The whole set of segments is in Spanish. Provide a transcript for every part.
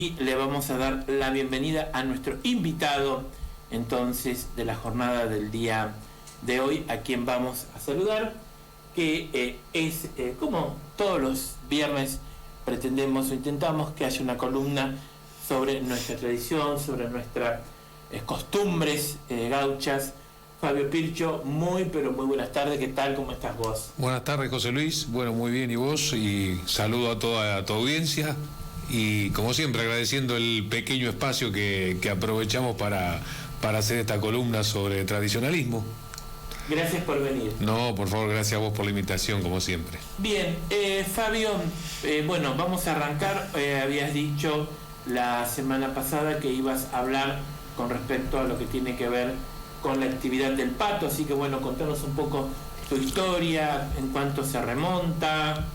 Y le vamos a dar la bienvenida a nuestro invitado, entonces, de la jornada del día de hoy, a quien vamos a saludar, que es, como todos los viernes, pretendemos o intentamos que haya una columna sobre nuestra tradición, sobre nuestras costumbres gauchas. Fabio Pircho, pero muy buenas tardes. ¿Qué tal? ¿Cómo estás vos? Buenas tardes, José Luis. Bueno, muy bien, ¿y vos? Y saludo a toda tu audiencia. Y como siempre, agradeciendo el pequeño espacio que aprovechamos para hacer esta columna sobre tradicionalismo. Gracias por venir. No, por favor, gracias a vos por la invitación, como siempre. Bien, Fabio, bueno, vamos a arrancar. Habías dicho la semana pasada que ibas a hablar con respecto a lo que tiene que ver con la actividad del pato, así que bueno, contanos un poco tu historia, en cuánto se remonta.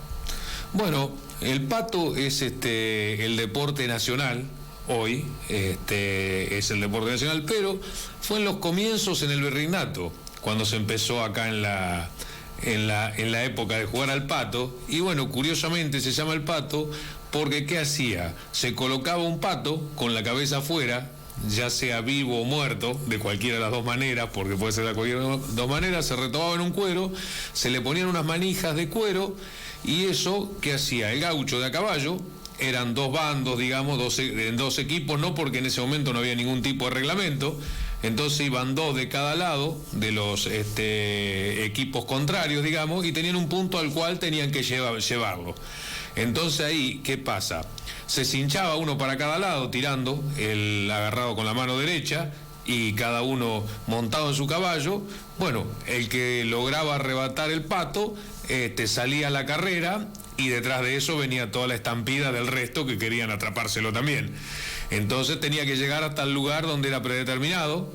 Bueno, el pato es el deporte nacional, hoy es el deporte nacional, pero fue en los comienzos en el virreinato, cuando se empezó acá en la época de jugar al pato, y bueno, curiosamente se llama el pato porque ¿qué hacía? Se colocaba un pato con la cabeza afuera, ya sea vivo o muerto, de cualquiera de las dos maneras, porque puede ser de cualquiera de las dos maneras, se retobaba en un cuero, se le ponían unas manijas de cuero, y eso, ¿qué hacía? El gaucho de a caballo, eran dos bandos, digamos, dos equipos, no porque en ese momento no había ningún tipo de reglamento, entonces iban dos de cada lado de los equipos contrarios, digamos, y tenían un punto al cual tenían que llevarlo. Entonces ahí, ¿qué pasa? Se cinchaba uno para cada lado, tirando, el agarrado con la mano derecha, y cada uno montado en su caballo. Bueno, el que lograba arrebatar el pato, salía a la carrera, y detrás de eso venía toda la estampida del resto que querían atrapárselo también. Entonces tenía que llegar hasta el lugar donde era predeterminado,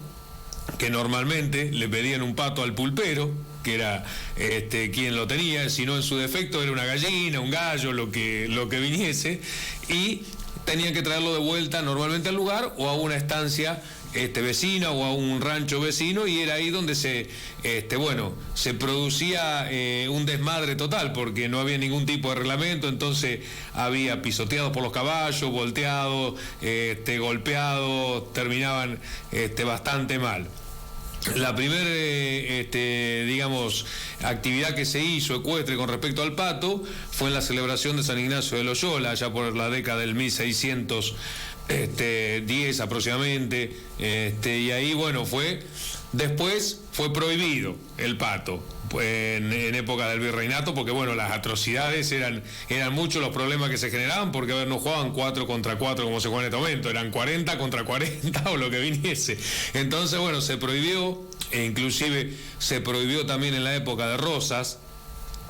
que normalmente le pedían un pato al pulpero, que era quien lo tenía, si no en su defecto era una gallina, un gallo, lo que viniese, y tenían que traerlo de vuelta normalmente al lugar o a una estancia vecina o a un rancho vecino, y era ahí donde se producía un desmadre total, porque no había ningún tipo de reglamento, entonces había pisoteados por los caballos, volteados, golpeados, terminaban bastante mal. La primera, actividad que se hizo ecuestre con respecto al pato fue en la celebración de San Ignacio de Loyola, allá por la década del 1610 aproximadamente, y ahí, bueno, después fue prohibido el pato en época del virreinato, porque bueno, las atrocidades eran muchos los problemas que se generaban, porque no jugaban 4 contra 4 como se juega en este momento, eran 40 contra 40 o lo que viniese. Entonces, bueno, se prohibió, e inclusive se prohibió también en la época de Rosas.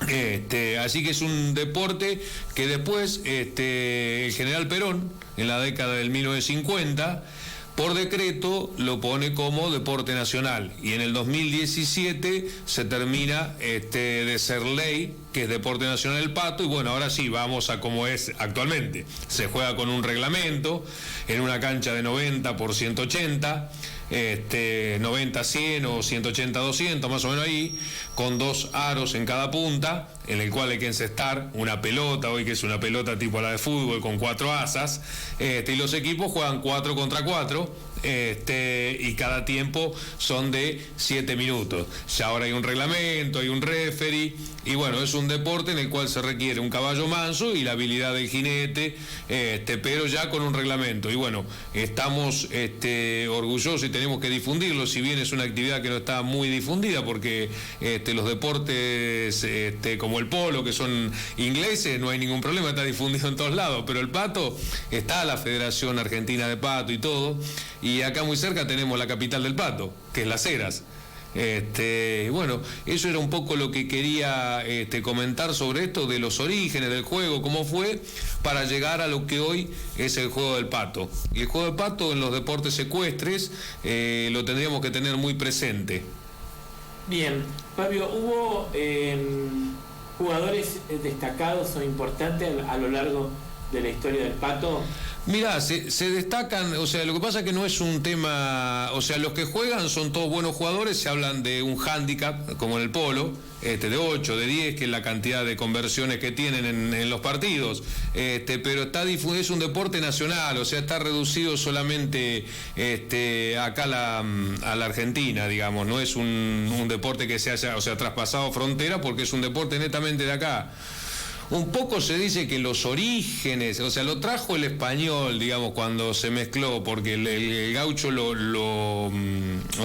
Así que es un deporte que después el general Perón, en la década del 1950, por decreto lo pone como deporte nacional, y en el 2017 se termina de ser ley, que es deporte nacional el pato, y bueno, ahora sí, vamos a como es actualmente. Se juega con un reglamento, en una cancha de 90 por 180, 90-100 o 180-200, más o menos ahí, con 2 aros en cada punta, en el cual hay que encestar una pelota, hoy que es una pelota tipo la de fútbol, con 4 asas, y los equipos juegan 4 contra 4, y cada tiempo son de 7 minutos. Ya ahora hay un reglamento, hay un referee, y bueno, es un deporte en el cual se requiere un caballo manso y la habilidad del jinete, pero ya con un reglamento. Y bueno, estamos orgullosos y tenemos que difundirlo, si bien es una actividad que no está muy difundida, porque los deportes como el polo, que son ingleses, no hay ningún problema, está difundido en todos lados, pero el pato, está la Federación Argentina de Pato y todo, y acá muy cerca tenemos la capital del pato, que es Las Heras. Bueno, eso era un poco lo que quería comentar sobre esto de los orígenes del juego, cómo fue para llegar a lo que hoy es el juego del pato. Y el juego del pato en los deportes ecuestres lo tendríamos que tener muy presente. Bien, Fabio, hubo jugadores destacados o importantes a lo largo de la historia del Pato? Mirá, se destacan, o sea, lo que pasa es que no es un tema, o sea, los que juegan son todos buenos jugadores, se hablan de un hándicap, como en el polo, de 8, de 10, que es la cantidad de conversiones que tienen en los partidos, pero es un deporte nacional, o sea, está reducido solamente acá a la Argentina, digamos, no es un deporte que se haya, o sea, traspasado frontera, porque es un deporte netamente de acá. Un poco se dice que los orígenes, o sea, lo trajo el español, digamos, cuando se mezcló, porque el gaucho o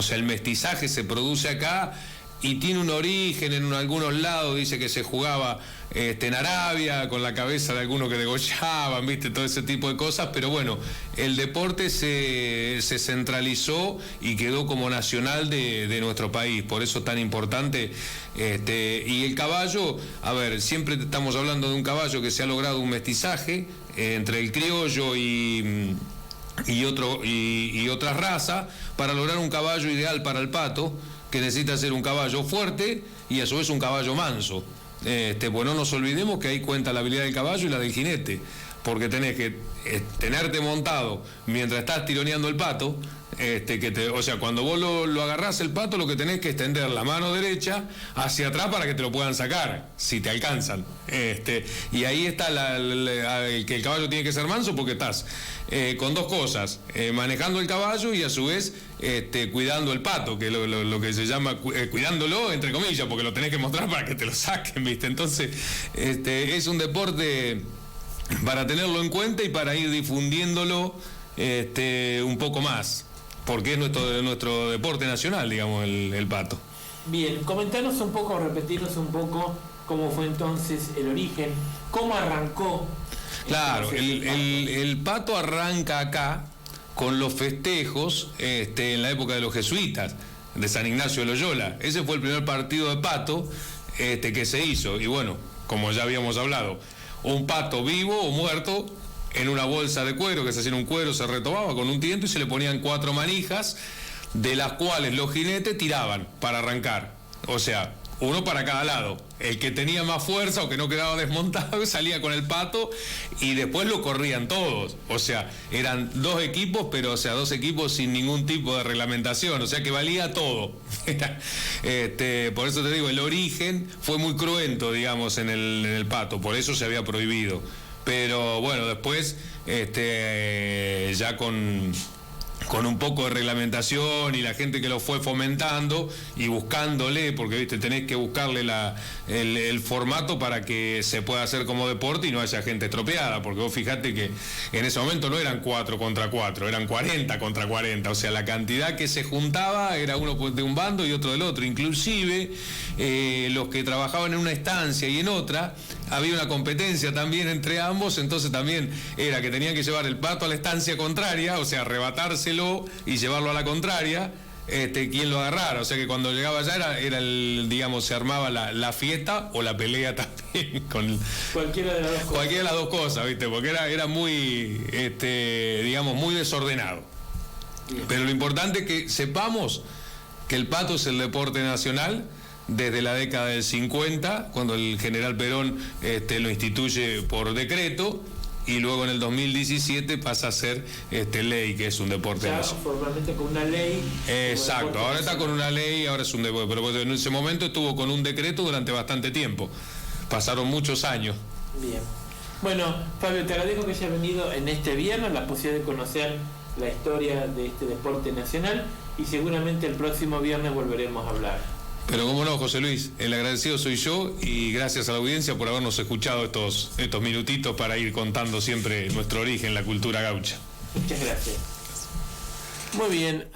sea, el mestizaje se produce acá y tiene un origen en algunos lados, dice que se jugaba en Arabia, con la cabeza de algunos que degollaban, viste, todo ese tipo de cosas, pero bueno, el deporte se centralizó y quedó como nacional de nuestro país, por eso tan importante. Y el caballo, a ver, siempre estamos hablando de un caballo que se ha logrado un mestizaje entre el criollo y otra raza, para lograr un caballo ideal para el pato, que necesita ser un caballo fuerte y a su vez un caballo manso. Pues no nos olvidemos que ahí cuenta la habilidad del caballo y la del jinete, porque tenés que tenerte montado mientras estás tironeando el pato, o sea, cuando vos lo agarrás el pato, lo que tenés que extender la mano derecha hacia atrás para que te lo puedan sacar, si te alcanzan. Y ahí está que el caballo tiene que ser manso, porque estás con dos cosas, manejando el caballo y a su vez cuidando el pato, que es lo que se llama cuidándolo, entre comillas, porque lo tenés que mostrar para que te lo saquen, ¿viste? Entonces, es un deporte para tenerlo en cuenta y para ir difundiéndolo un poco más, porque es nuestro deporte nacional, digamos, el pato. Bien, comentanos un poco, repetirnos un poco cómo fue entonces el origen, cómo arrancó. Claro, el pato arranca acá con los festejos en la época de los jesuitas, de San Ignacio de Loyola. Ese fue el primer partido de pato que se hizo, y bueno, como ya habíamos hablado, un pato vivo o muerto en una bolsa de cuero, que se hacía en un cuero, se retobaba con un tiento y se le ponían 4 manijas, de las cuales los jinetes tiraban para arrancar, o sea, uno para cada lado. El que tenía más fuerza o que no quedaba desmontado salía con el pato y después lo corrían todos. O sea, eran 2 equipos, pero o sea, 2 equipos sin ningún tipo de reglamentación, o sea que valía todo. Por eso te digo, el origen fue muy cruento, digamos, en el pato, por eso se había prohibido. Pero bueno, después ya con un poco de reglamentación y la gente que lo fue fomentando y buscándole, porque viste, tenés que buscarle el formato para que se pueda hacer como deporte y no haya gente estropeada, porque vos fijate que en ese momento no eran 4 contra 4, eran 40 contra 40, o sea, la cantidad que se juntaba era uno de un bando y otro del otro, inclusive los que trabajaban en una estancia y en otra, había una competencia también entre ambos, entonces también era que tenían que llevar el pato a la estancia contraria, o sea, arrebatárselo y llevarlo a la contraria, quien lo agarrara, o sea que cuando llegaba allá era digamos, se armaba la fiesta o la pelea también con cualquiera de las dos cosas, ¿viste? Porque era muy, digamos, muy desordenado. Bien. Pero lo importante es que sepamos que el pato es el deporte nacional desde la década del 50, cuando el general Perón lo instituye por decreto, y luego en el 2017 pasa a ser ley, que es un deporte nacional. Formalmente con una ley. Exacto, ahora está con una ley, ahora es un deporte, pero en ese momento estuvo con un decreto durante bastante tiempo. Pasaron muchos años. Bien. Bueno, Fabio, te agradezco que hayas venido en este viernes, la posibilidad de conocer la historia de este deporte nacional, y seguramente el próximo viernes volveremos a hablar. Pero cómo no, José Luis, el agradecido soy yo, y gracias a la audiencia por habernos escuchado estos minutitos para ir contando siempre nuestro origen, la cultura gaucha. Muchas gracias. Muy bien.